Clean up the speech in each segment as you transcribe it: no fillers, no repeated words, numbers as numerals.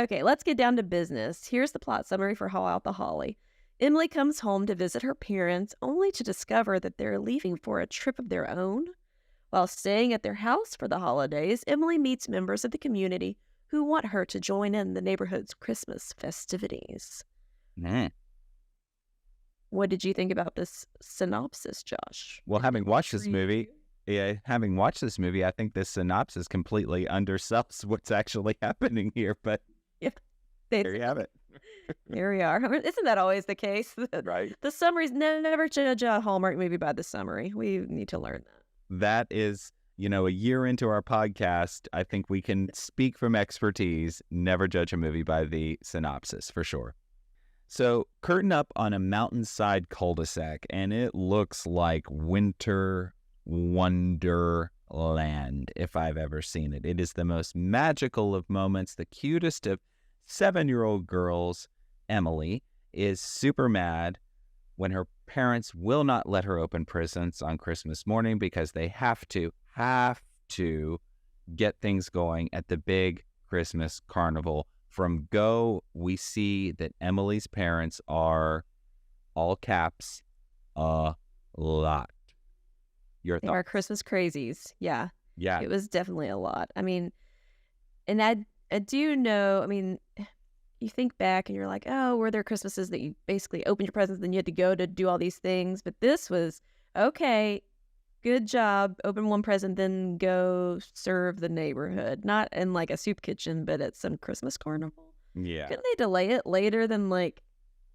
Okay, let's get down to business. Here's the plot summary for Haul Out the Holly. Emily comes home to visit her parents, only to discover that they're leaving for a trip of their own. While staying at their house for the holidays, Emily meets members of the community who want her to join in the neighborhood's Christmas festivities. What did you think about this synopsis, Josh? Well, having watched this movie, I think this synopsis completely undersells what's actually happening here, but there you have it. There we are. Isn't that always the case? Right. The summaries, never judge a Hallmark movie by the summary. We need to learn that. That is, a year into our podcast, I think we can speak from expertise, never judge a movie by the synopsis, for sure. So, curtain up on a mountainside cul-de-sac, and it looks like winter wonderland, if I've ever seen it. It is the most magical of moments, the cutest of 7-year-old girls. Emily is super mad when her parents will not let her open presents on Christmas morning because they have to get things going at the big Christmas carnival. From go, we see that Emily's parents are, all caps, a lot. Your thoughts? They are Christmas crazies. Yeah. Yeah. It was definitely a lot. I mean, and I do know, you think back and you're like, oh, were there Christmases that you basically opened your presents, then you had to go to do all these things? But this was, okay, good job, open one present, then go serve the neighborhood. Not in like a soup kitchen, but at some Christmas carnival. Yeah. Couldn't they delay it later than like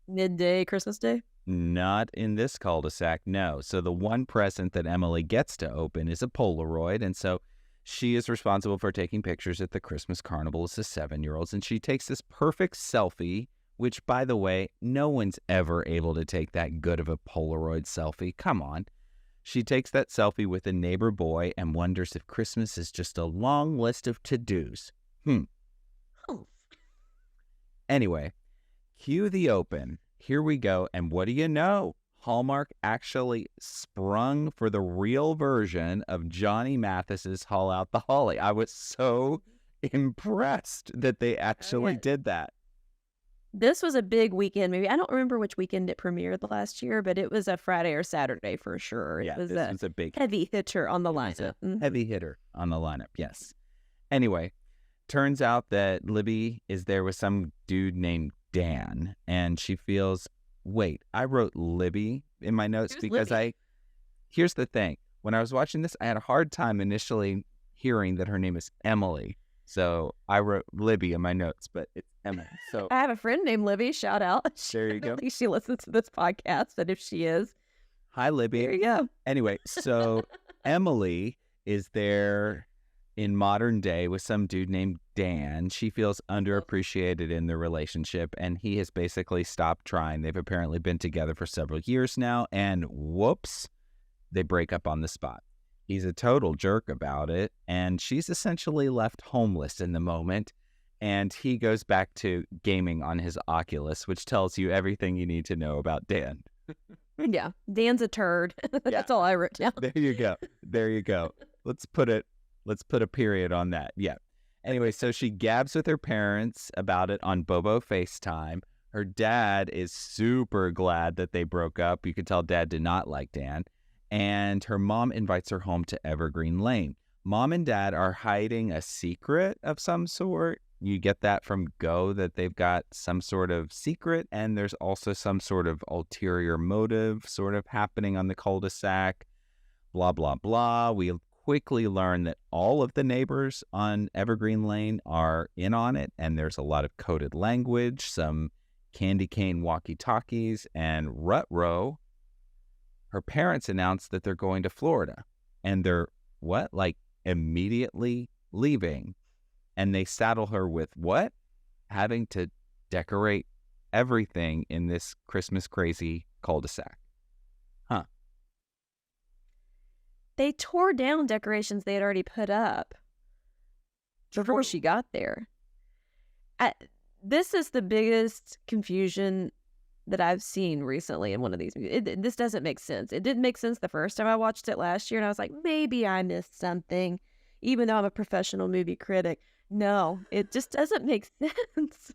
midday Christmas Day? Not in this cul-de-sac, no. So the one present that Emily gets to open is a Polaroid, and so she is responsible for taking pictures at the Christmas carnival as a 7-year-old, and she takes this perfect selfie, which, by the way, no one's ever able to take that good of a Polaroid selfie. Come on. She takes that selfie with a neighbor boy and wonders if Christmas is just a long list of to-dos. Oh. Anyway, cue the open. Here we go. And what do you know? Hallmark actually sprung for the real version of Johnny Mathis's Haul Out the Holly. I was so impressed that they actually did that. This was a big weekend movie. I don't remember which weekend it premiered the last year, but it was a Friday or Saturday for sure. Yeah, it was this was a big heavy hitter on the lineup. Heavy hitter on the lineup, yes. Anyway, turns out that Libby is there with some dude named Dan, and she feels, wait, I wrote Libby in my notes because here's the thing. When I was watching this, I had a hard time initially hearing that her name is Emily. So I wrote Libby in my notes, but it's Emily. So I have a friend named Libby. Shout out. There you go. I don't think she listens to this podcast, but if she is, hi, Libby. there you go. Anyway, so Emily is there in modern day with some dude named Dan. She feels underappreciated in the relationship, and he has basically stopped trying. They've apparently been together for several years now, and whoops, they break up on the spot. He's a total jerk about it, and she's essentially left homeless in the moment, and he goes back to gaming on his Oculus, which tells you everything you need to know about Dan. Yeah, Dan's a turd. That's all I wrote down. There you go. There you go. Let's put a period on that. Yeah. Anyway, so she gabs with her parents about it on Bobo FaceTime. Her dad is super glad that they broke up. You could tell Dad did not like Dan. And her mom invites her home to Evergreen Lane. Mom and Dad are hiding a secret of some sort. You get that from Go, that they've got some sort of secret, and there's also some sort of ulterior motive sort of happening on the cul-de-sac. Blah, blah, blah. We quickly learn that all of the neighbors on Evergreen Lane are in on it, and there's a lot of coded language, some candy cane walkie-talkies, and Rut-row. Her parents announce that they're going to Florida, and they're, immediately leaving. And they saddle her with what? Having to decorate everything in this Christmas crazy cul-de-sac. Huh. They tore down decorations they had already put up before she got there. This is the biggest confusion that I've seen recently in one of these movies. This doesn't make sense. It didn't make sense the first time I watched it last year, and I was like, maybe I missed something. even though I'm a professional movie critic, no, it just doesn't make sense.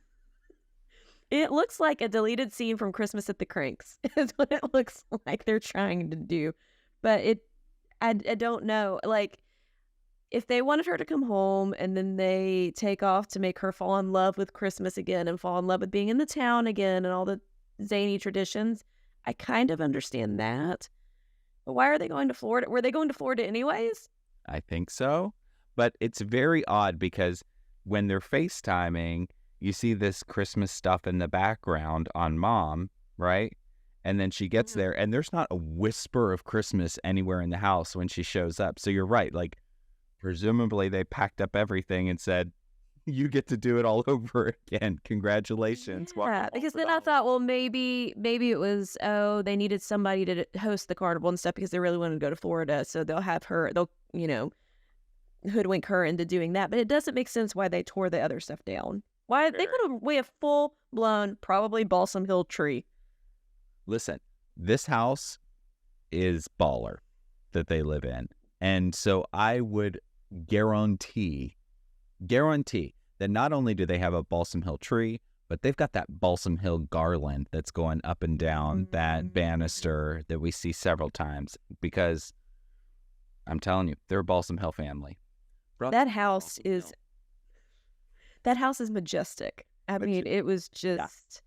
It looks like a deleted scene from Christmas at the Cranks is what it looks like they're trying to do. But I don't know. Like, if they wanted her to come home and then they take off to make her fall in love with Christmas again and fall in love with being in the town again and all the zany traditions, I kind of understand that. But why are they going to Florida? Were they going to Florida anyways? I think so. But it's very odd because when they're FaceTiming, you see this Christmas stuff in the background on Mom, right? And then she gets there and there's not a whisper of Christmas anywhere in the house when she shows up. So you're right. Like, presumably they packed up everything and said, you get to do it all over again. Congratulations. Yeah, because then I thought, well, maybe it was, oh, they needed somebody to host the carnival and stuff because they really wanted to go to Florida. So they'll hoodwink her into doing that. But it doesn't make sense why they tore the other stuff down. Why they put away a full-blown, probably Balsam Hill tree. Listen, this house is baller that they live in. And so I would guarantee that not only do they have a Balsam Hill tree, but they've got that Balsam Hill garland that's going up and down that banister that we see several times, because I'm telling you, they're a Balsam Hill family. That house is majestic. I mean, it was just,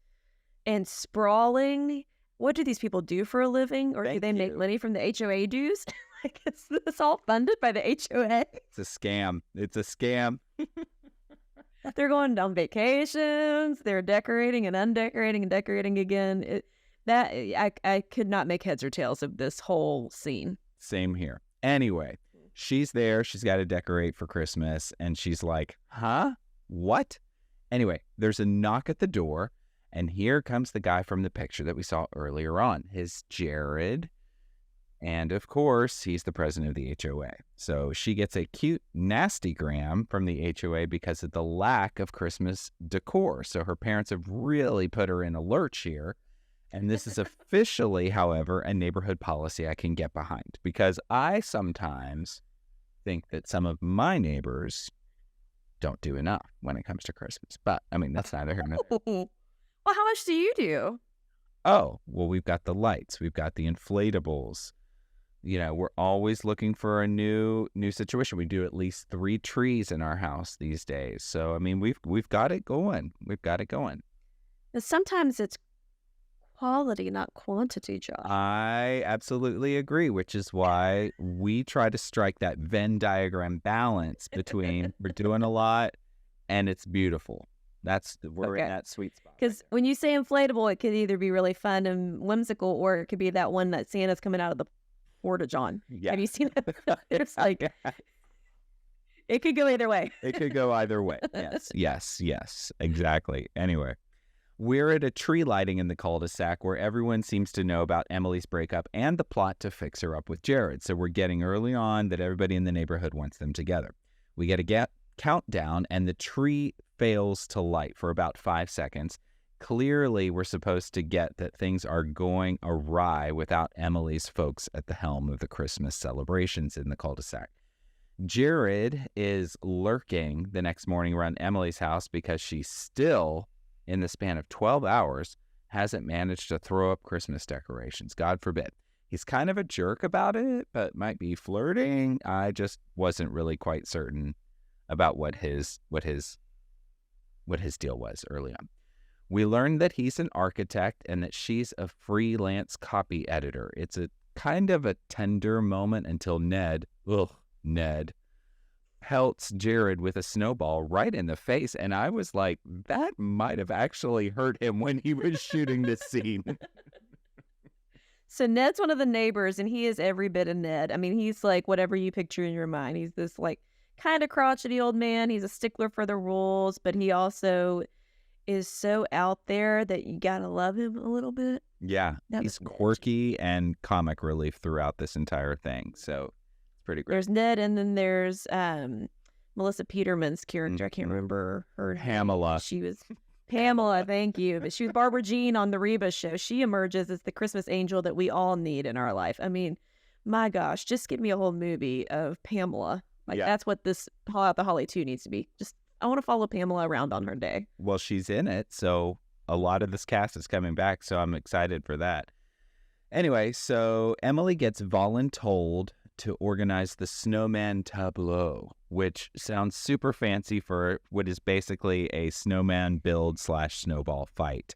and sprawling. What do these people do for a living? Or do they make money from the HOA dues? Like, is this all funded by the HOA? It's a scam. It's a scam. They're going on vacations. They're decorating and undecorating and decorating again. I could not make heads or tails of this whole scene. Same here. Anyway, she's there. She's got to decorate for Christmas. And she's like, huh? What? Anyway, there's a knock at the door. And here comes the guy from the picture that we saw earlier on. His Jared. And of course, he's the president of the HOA. So she gets a cute nastygram from the HOA because of the lack of Christmas decor. So her parents have really put her in a lurch here. And this is officially, however, a neighborhood policy I can get behind, because I sometimes think that some of my neighbors don't do enough when it comes to Christmas. But, I mean, that's neither here nor there. Well, how much do you do? Oh, well, we've got the lights. We've got the inflatables. You know, we're always looking for a new situation. We do at least 3 trees in our house these days. So, I mean, we've got it going. We've got it going. And sometimes it's quality, not quantity, Josh. I absolutely agree, which is why we try to strike that Venn diagram balance between we're doing a lot and it's beautiful. We're in that sweet spot. Because when you say inflatable, it could either be really fun and whimsical, or it could be that one that Santa's coming out of the portage on. Yeah. Have you seen it? It's like, it could go either way. It could go either way. Yes, exactly. Anyway, we're at a tree lighting in the cul-de-sac where everyone seems to know about Emily's breakup and the plot to fix her up with Jared. So we're getting early on that everybody in the neighborhood wants them together. We get a countdown and the tree fails to light for about 5 seconds. Clearly, we're supposed to get that things are going awry without Emily's folks at the helm of the Christmas celebrations in the cul-de-sac. Jared is lurking the next morning around Emily's house because she still, in the span of 12 hours, hasn't managed to throw up Christmas decorations. God forbid. He's kind of a jerk about it, but might be flirting. I just wasn't really quite certain about what his deal was early on. We learned that he's an architect and that she's a freelance copy editor. It's a kind of a tender moment until Ned pelts Jared with a snowball right in the face. And I was like, that might have actually hurt him when he was shooting this scene. So Ned's one of the neighbors, and he is every bit of Ned. I mean, he's like whatever you picture in your mind. He's this like kind of crotchety old man. He's a stickler for the rules, but he also is so out there that you gotta love him a little bit. Yeah, he's quirky and comic relief throughout this entire thing. So it's pretty great. There's Ned, and then there's Melissa Peterman's character. I can't remember her name. Pamela. She was Pamela, thank you. But she was Barbara Jean on the Reba show. She emerges as the Christmas angel that we all need in our life. I mean, my gosh, just give me a whole movie of Pamela Like, Yeah. that's what this Haul Out the Holly 2 needs to be. Just, I want to follow Pamela around on her day. Well, she's in it, so a lot of this cast is coming back, so I'm excited for that. Anyway, so Emily gets voluntold to organize the Snowman Tableau, which sounds super fancy for what is basically a snowman build / snowball fight.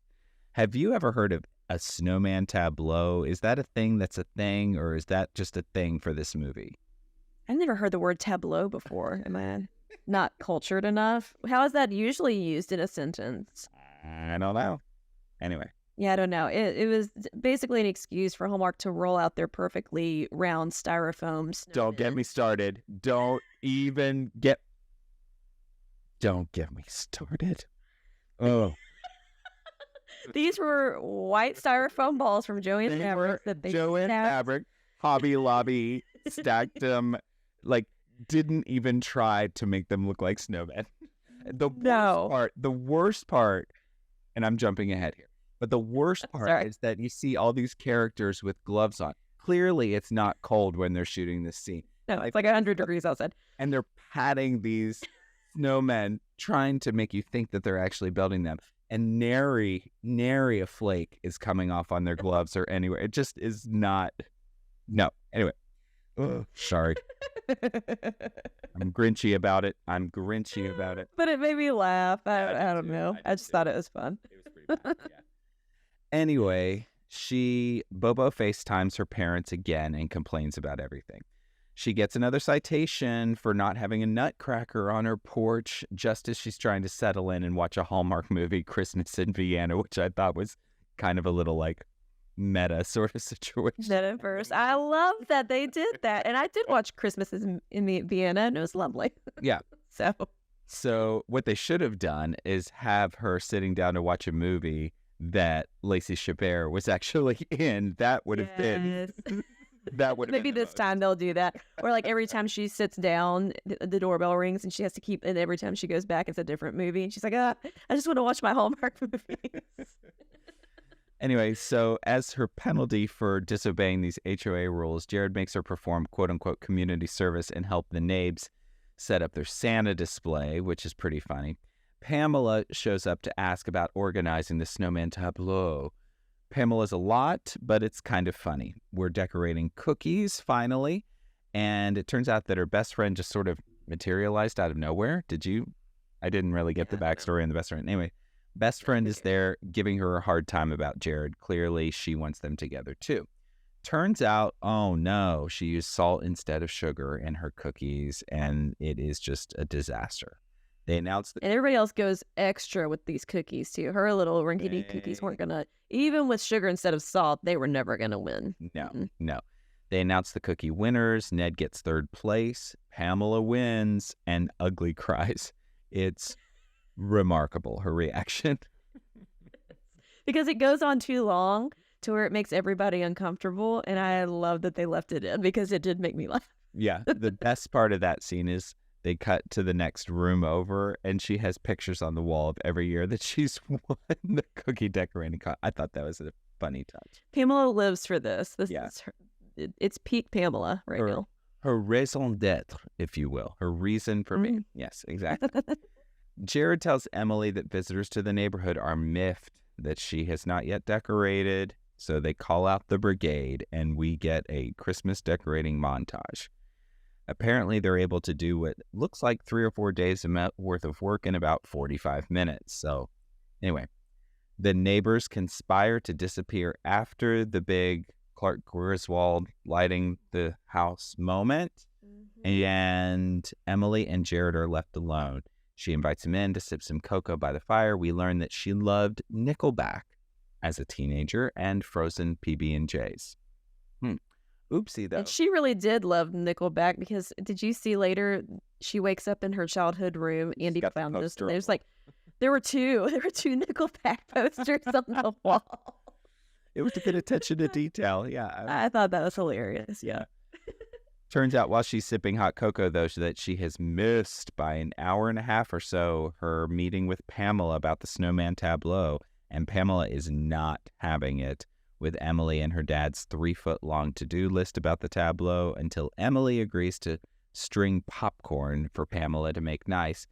Have you ever heard of a Snowman Tableau? Is that a thing that's a thing, or is that just a thing for this movie? I've never heard the word tableau before. Am I not cultured enough? How is that usually used in a sentence? I don't know. Anyway. Yeah, I don't know. It was basically an excuse for Hallmark to roll out their perfectly round styrofoam. Don't get me started. Don't get me started. Oh. These were white styrofoam balls from Joanne Fabric that they Joanne Fabric, Hobby Lobby, stacked them, like, didn't even try to make them look like snowmen. The worst part, and I'm jumping ahead here, but the worst part is that you see all these characters with gloves on. Clearly, it's not cold when they're shooting this scene. No, it's like 100 degrees outside. And they're patting these snowmen, trying to make you think that they're actually building them. And nary a flake is coming off on their gloves or anywhere. It just is not. No. Anyway. Ugh, sorry. I'm grinchy about it. But it made me laugh. I don't know. I just thought it was fun. It was pretty bad, yeah. Anyway, Bobo FaceTimes her parents again and complains about everything. She gets another citation for not having a nutcracker on her porch just as she's trying to settle in and watch a Hallmark movie, Christmas in Vienna, which I thought was kind of a little like meta sort of situation. Metaverse. I love that they did that. And I did watch Christmas in Vienna, and it was lovely. Yeah. So what they should have done is have her sitting down to watch a movie that Lacey Chabert was actually in. That would have been... That would maybe this time they'll do that, or like every time she sits down the doorbell rings and she has to keep, and every time she goes back it's a different movie and she's like, I just want to watch my Hallmark movies. Anyway, so as her penalty for disobeying these HOA rules, Jared makes her perform quote-unquote community service and help the Nabes set up their Santa display, which is pretty funny. Pamela shows up to ask about organizing the Snowman Tableau. Pamela's a lot, but it's kind of funny. We're decorating cookies, finally, and it turns out that her best friend just sort of materialized out of nowhere. Did you? I didn't really get the backstory on the best friend. Anyway, best friend is there giving her a hard time about Jared. Clearly, she wants them together, too. Turns out, oh no, she used salt instead of sugar in her cookies, and it is just a disaster. They announced that... And everybody else goes extra with these cookies, too. Her little rinky-dink cookies weren't going to... Even with sugar instead of salt, they were never going to win. No. They announced the cookie winners. Ned gets third place. Pamela wins, and Ugly cries. It's remarkable, her reaction. Because it goes on too long to where it makes everybody uncomfortable, and I love that they left it in because it did make me laugh. Yeah, the best part of that scene is they cut to the next room over, and she has pictures on the wall of every year that she's won the cookie decorating contest. I thought that was a funny touch. Pamela lives for this. Is her, it's peak Pamela now. Her raison d'etre, if you will. Her reason for being. Yes, exactly. Jared tells Emily that visitors to the neighborhood are miffed that she has not yet decorated, so they call out the brigade, and we get a Christmas decorating montage. Apparently, they're able to do what looks like 3 or 4 days worth of work in about 45 minutes. So, anyway, the neighbors conspire to disappear after the big Clark Griswold lighting the house moment, and Emily and Jared are left alone. She invites him in to sip some cocoa by the fire. We learn that she loved Nickelback as a teenager and frozen PB&Js. Oopsie, though. And she really did love Nickelback because did you see later she wakes up in her childhood room, Andy found this, and there's like, there were two Nickelback posters on the wall. It was to get attention to detail, yeah. I thought that was hilarious, yeah. Turns out while she's sipping hot cocoa, though, that she has missed by an hour and a half or so her meeting with Pamela about the Snowman Tableau, and Pamela is not having it with Emily and her dad's 3-foot-long to-do list about the tableau until Emily agrees to string popcorn for Pamela to make nice.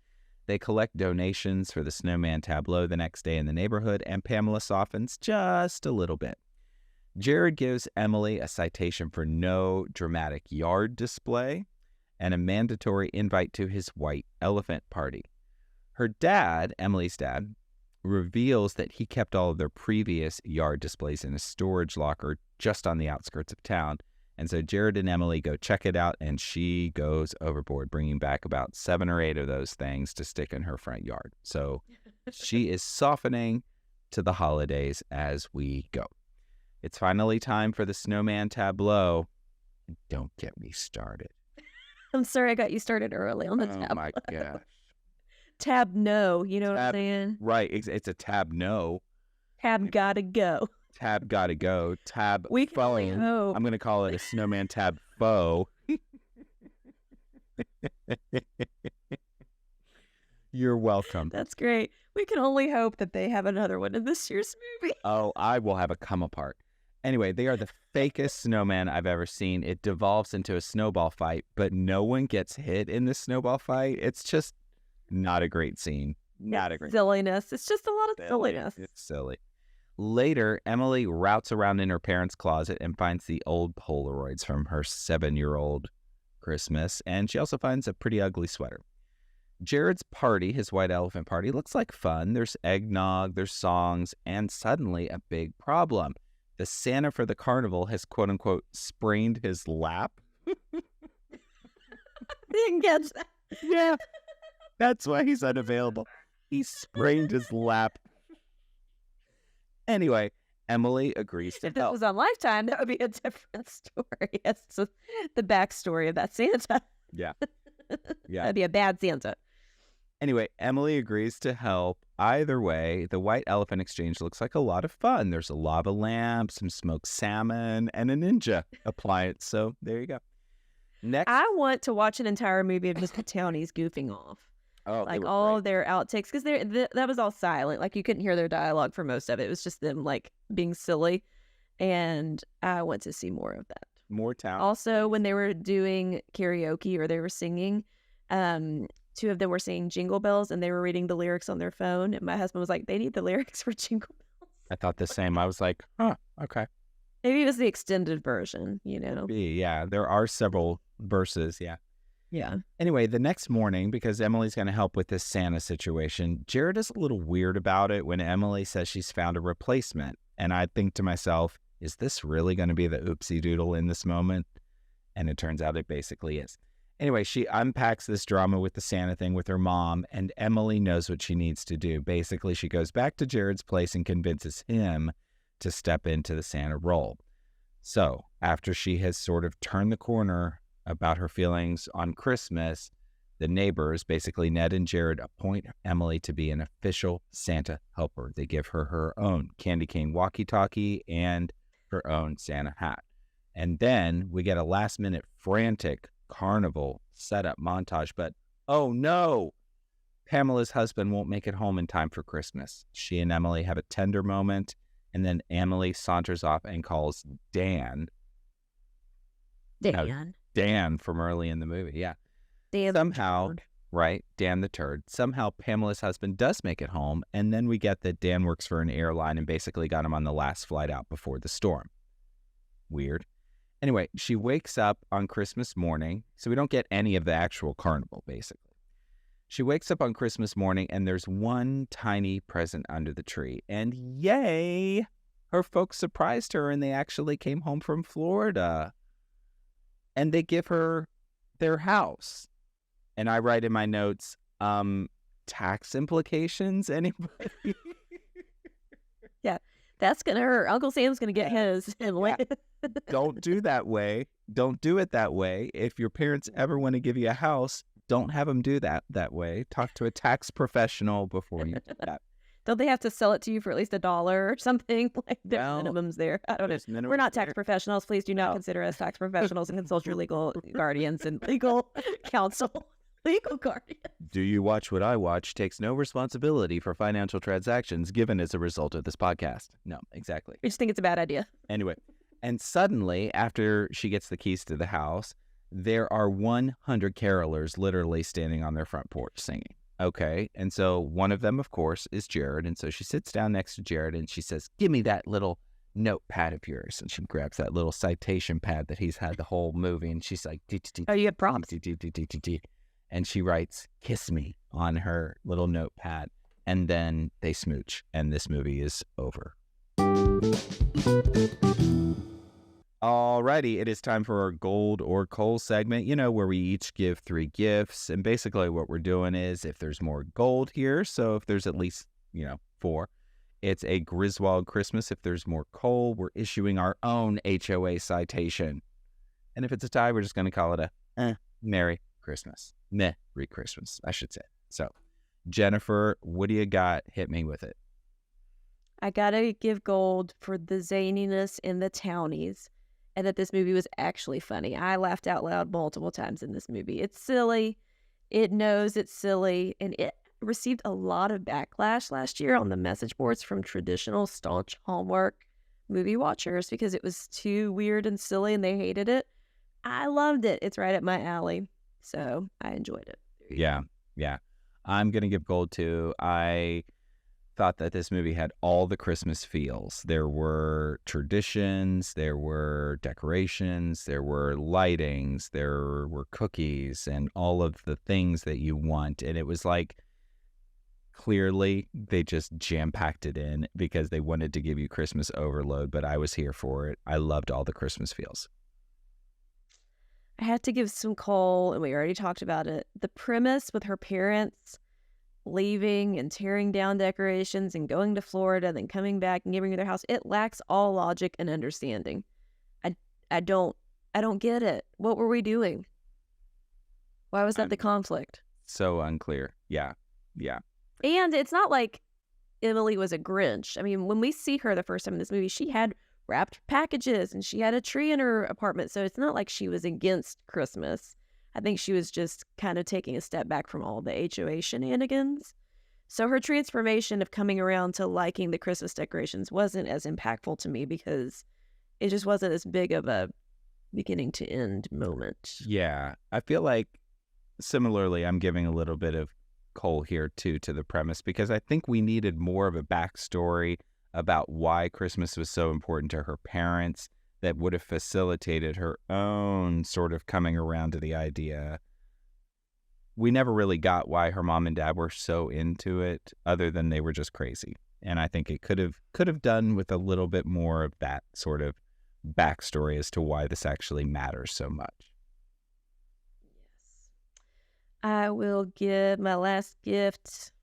They collect donations for the Snowman Tableau the next day in the neighborhood, and Pamela softens just a little bit. Jared gives Emily a citation for no dramatic yard display and a mandatory invite to his white elephant party. Her dad, Emily's dad, reveals that he kept all of their previous yard displays in a storage locker just on the outskirts of town. And so Jared and Emily go check it out, and she goes overboard, bringing back about 7 or 8 of those things to stick in her front yard. So she is softening to the holidays as we go. It's finally time for the Snowman Tableau. Don't get me started. I'm sorry I got you started early on the tab. Oh, my gosh. Tab no, you know what I'm saying? Right. It's a tab no. Tab gotta go. Tab gotta go. Tab We can only phone. hope. I'm going to call it a Snowman Tab faux. You're welcome. That's great. We can only hope that they have another one in this year's movie. Oh, I will have a come apart. Anyway, they are the fakest snowman I've ever seen. It devolves into a snowball fight, but no one gets hit in the snowball fight. It's just not a great scene. Not a great Silliness. It's just a lot of silliness. It's silly. Later, Emily routes around in her parents' closet and finds the old Polaroids from her 7-year-old Christmas, and she also finds a pretty ugly sweater. Jared's party, his white elephant party, looks like fun. There's eggnog, there's songs, and suddenly a big problem. The Santa for the carnival has, quote-unquote, sprained his lap. Didn't catch that. Yeah, that's why he's unavailable. He sprained his lap. Anyway, Emily agrees to If this help. was on Lifetime, that would be a different story. Yes, so the backstory of that Santa. Yeah. That'd be a bad Santa. Anyway, Emily agrees to help. Either way, the White Elephant Exchange looks like a lot of fun. There's a lava lamp, some smoked salmon, and a ninja appliance. So there you go. Next. I want to watch an entire movie of just the townies goofing off. Oh, like all of their outtakes, because that was all silent. Like you couldn't hear their dialogue for most of it. It was just them like being silly, and I want to see more of that. More town. Also, when they were doing karaoke or they were singing, 2 of them were singing Jingle Bells, and they were reading the lyrics on their phone. And my husband was like, "They need the lyrics for Jingle Bells." I thought the same. I was like, huh, okay. Maybe it was the extended version. You know? Yeah, there are several verses. Yeah. Yeah. Anyway, the next morning, because Emily's going to help with this Santa situation, Jared is a little weird about it when Emily says she's found a replacement. And I think to myself, is this really going to be the oopsie doodle in this moment? And it turns out it basically is. Anyway, she unpacks this drama with the Santa thing with her mom, and Emily knows what she needs to do. Basically, she goes back to Jared's place and convinces him to step into the Santa role. So after she has sort of turned the corner about her feelings on Christmas, the neighbors, basically Ned and Jared, appoint Emily to be an official Santa helper. They give her her own candy cane walkie-talkie and her own Santa hat. And then we get a last-minute frantic carnival setup montage, but oh no! Pamela's husband won't make it home in time for Christmas. She and Emily have a tender moment, and then Emily saunters off and calls Dan. Dan from early in the movie, yeah. Dan Somehow, the turd. right, Dan the turd. Somehow Pamela's husband does make it home, and then we get that Dan works for an airline and basically got him on the last flight out before the storm. Weird. Anyway, she wakes up on Christmas morning, so we don't get any of the actual carnival, basically. She wakes up on Christmas morning, and there's one tiny present under the tree. And yay! Her folks surprised her, and they actually came home from Florida. And they give her their house. And I write in my notes, tax implications, anybody? Yeah, that's going to hurt. Uncle Sam's going to get his. And Don't do that way. Don't do it that way. If your parents ever want to give you a house, don't have them do that way. Talk to a tax professional before you do that. Don't they have to sell it to you for at least $1 or something? Like there's Well, minimums there. I don't know. minimums We're not tax there. professionals. Please do not No. consider us tax professionals and consult your legal guardians and legal counsel. Legal guardian. Do You Watch What I Watch takes no responsibility for financial transactions given as a result of this podcast. No, exactly. We just think it's a bad idea. Anyway, and suddenly, after she gets the keys to the house, There are 100 carolers literally standing on their front porch singing. Okay. And so one of them, of course, is Jared. And so she sits down next to Jared and she says, give me that little notepad of yours. And she grabs that little citation pad that he's had the whole movie. And she's like, Oh, you have prompts. and she writes, kiss me on her little notepad. And then they smooch. And this movie is over. Alrighty, it is time for our gold or coal segment, where we each give 3 gifts. And basically what we're doing is if there's more gold here, so if there's at least, 4, it's a Griswold Christmas. If there's more coal, we're issuing our own HOA citation. And if it's a tie, we're just going to call it a Merry Christmas. Merry Christmas, I should say. So, Jennifer, what do you got? Hit me with it. I gotta give gold for the zaniness in the townies. And that this movie was actually funny. I laughed out loud multiple times in this movie. It's silly. It knows it's silly. And it received a lot of backlash last year on the message boards from traditional staunch Hallmark movie watchers because it was too weird and silly and they hated it. I loved it. It's right up my alley. So I enjoyed it. Yeah. I'm going to give gold too. I thought that this movie had all the Christmas feels. There were traditions, there were decorations, there were lightings, there were cookies, and all of the things that you want. And it was like, clearly, they just jam-packed it in because they wanted to give you Christmas overload, but I was here for it. I loved all the Christmas feels. I had to give some coal, and we already talked about it. The premise with her parents leaving and tearing down decorations and going to Florida, then coming back and giving her their house, it lacks all logic and understanding. I don't get it. What were we doing? Why was that the conflict? So unclear. Yeah. And it's not like Emily was a Grinch. I mean, when we see her the first time in this movie, she had wrapped packages and she had a tree in her apartment. So it's not like she was against Christmas. I think she was just kind of taking a step back from all the HOA shenanigans. So her transformation of coming around to liking the Christmas decorations wasn't as impactful to me because it just wasn't as big of a beginning to end moment. Yeah. I feel like similarly, I'm giving a little bit of coal here too to the premise because I think we needed more of a backstory about why Christmas was so important to her parents that would have facilitated her own sort of coming around to the idea. We never really got why her mom and dad were so into it other than they were just crazy. And I think it could have done with a little bit more of that sort of backstory as to why this actually matters so much. Yes. I will give my last gift.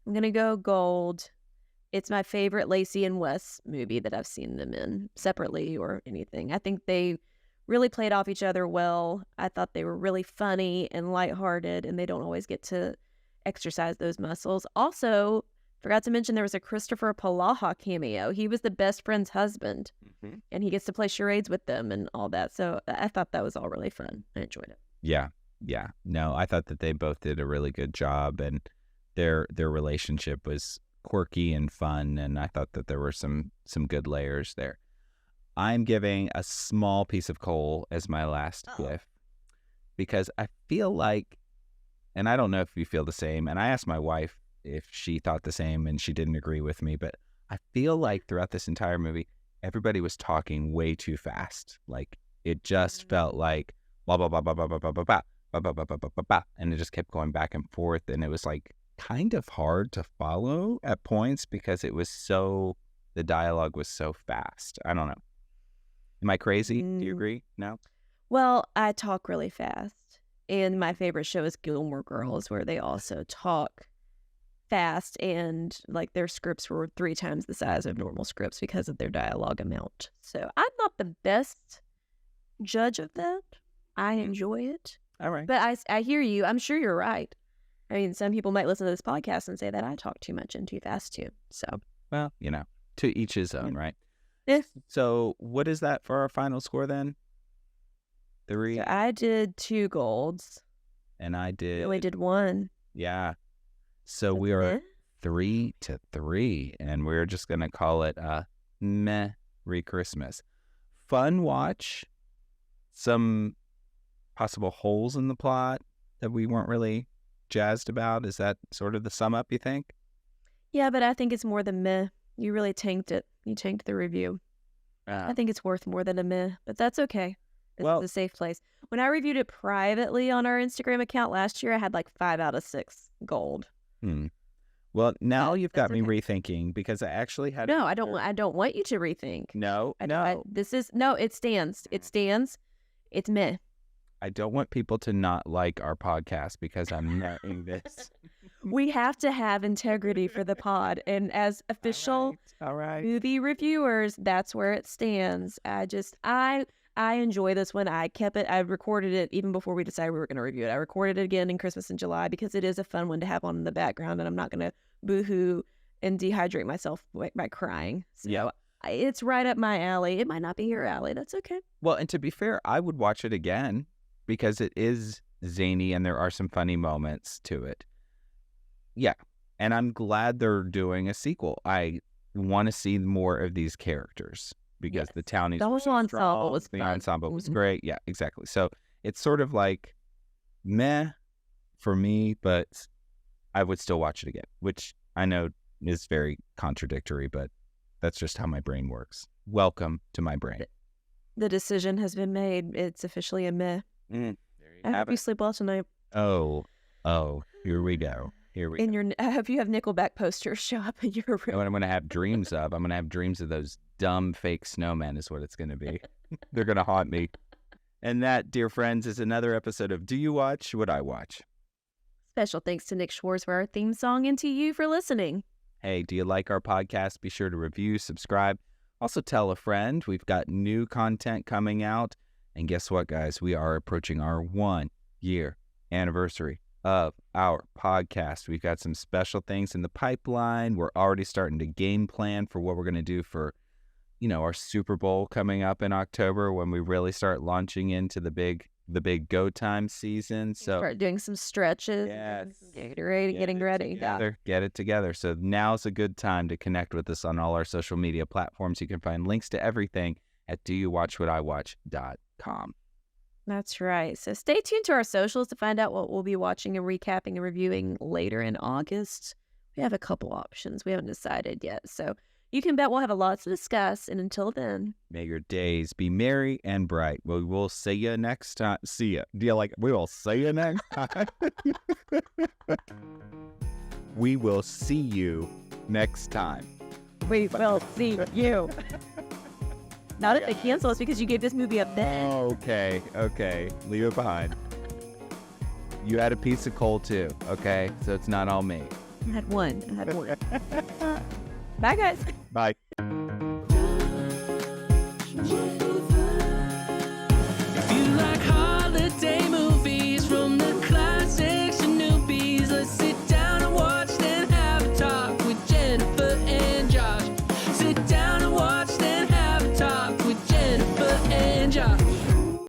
I'm going to go gold. It's my favorite Lacey and Wes movie that I've seen them in, separately or anything. I think they really played off each other well. I thought they were really funny and lighthearted, and they don't always get to exercise those muscles. Also, forgot to mention there was a Christopher Palaha cameo. He was the best friend's husband, and he gets to play charades with them and all that. So I thought that was all really fun. I enjoyed it. Yeah. No, I thought that they both did a really good job, and their relationship was quirky and fun, and I thought that there were some good layers there. I'm giving a small piece of coal as my last gift because I feel like, and I don't know if you feel the same, and I asked my wife if she thought the same, and she didn't agree with me, but I feel like throughout this entire movie, everybody was talking way too fast. Like, it just felt like blah, blah, blah, blah, blah, blah, blah, blah, blah, blah, blah, blah, blah, blah, blah, and it just kept going back and forth, and it was like kind of hard to follow at points because the dialogue was so fast. I don't know. Am I crazy? Do you agree? No? Well, I talk really fast. And my favorite show is Gilmore Girls, where they also talk fast, and like their scripts were 3 times the size of normal scripts because of their dialogue amount. So I'm not the best judge of that. I enjoy it. All right. But I hear you. I'm sure you're right. I mean, some people might listen to this podcast and say that I talk too much and too fast too. So, well, to each his own, right? Yeah. So what is that for our final score then? 3? So I did 2 golds. And I did... You only did 1. Yeah. So we are 3-3, and we're just going to call it a Merry Christmas. Fun watch. some possible holes in the plot that we weren't really jazzed about. Is that sort of the sum up, you think? Yeah, but I think it's more than meh. You really tanked it. You tanked the review. I think it's worth more than a meh, but that's okay. It's Well- a safe place. When I reviewed it privately on our Instagram account last year, I had like 5 out of 6 gold. Well, now But you've got that's me okay. rethinking because I actually had No, I don't want you to rethink. no. It stands. It stands. It's meh. I don't want people to not like our podcast because I'm knowing this. We have to have integrity for the pod, and as official All right. movie reviewers, that's where it stands. I enjoy this one. I kept it. I recorded it even before we decided we were going to review it. I recorded it again in Christmas in July because it is a fun one to have on in the background, and I'm not going to boohoo and dehydrate myself by crying. So Yeah. it's right up my alley. It might not be your alley. That's okay. Well, and to be fair, I would watch it again because it is zany and there are some funny moments to it. Yeah. And I'm glad they're doing a sequel. I want to see more of these characters because the townies The were whole so ensemble strong. was The fun. ensemble was Mhm. great. Yeah, exactly. So it's sort of like meh for me, but I would still watch it again, which I know is very contradictory, but that's just how my brain works. Welcome to my brain. The decision has been made. It's officially a meh. There you I hope have you it. sleep well tonight. Oh, here we go. Here we go. I hope you have Nickelback posters show up in your And room. what I'm going to have dreams of, I'm going to have dreams of those dumb fake snowmen is what it's going to be. They're going to haunt me. And that, dear friends, is another episode of Do You Watch What I Watch? Special thanks to Nick Schwartz for our theme song and to you for listening. Hey, do you like our podcast? Be sure to review, subscribe. Also tell a friend. We've got new content coming out. And guess what, guys? We are approaching our 1-year anniversary of our podcast. We've got some special things in the pipeline. We're already starting to game plan for what we're going to do for, our Super Bowl coming up in October when we really start launching into the big go time season. So Start doing some stretches. Yes. Getting ready. Yeah. Get it together. So now's a good time to connect with us on all our social media platforms. You can find links to everything at doyouwatchwhatIwatch.com. That's right. So stay tuned to our socials to find out what we'll be watching and recapping and reviewing later in August. We have a couple options. We haven't decided yet. So you can bet we'll have a lot to discuss. And until then, May your days be merry and bright. We will see you next time. See ya. Do you like it? We will see you next time. We will see you next time. we will see you. Not if they cancel us because you gave this movie a bet. Okay. Leave it behind. You had a piece of coal too, okay? So it's not all me. I had one. Bye, guys. Bye.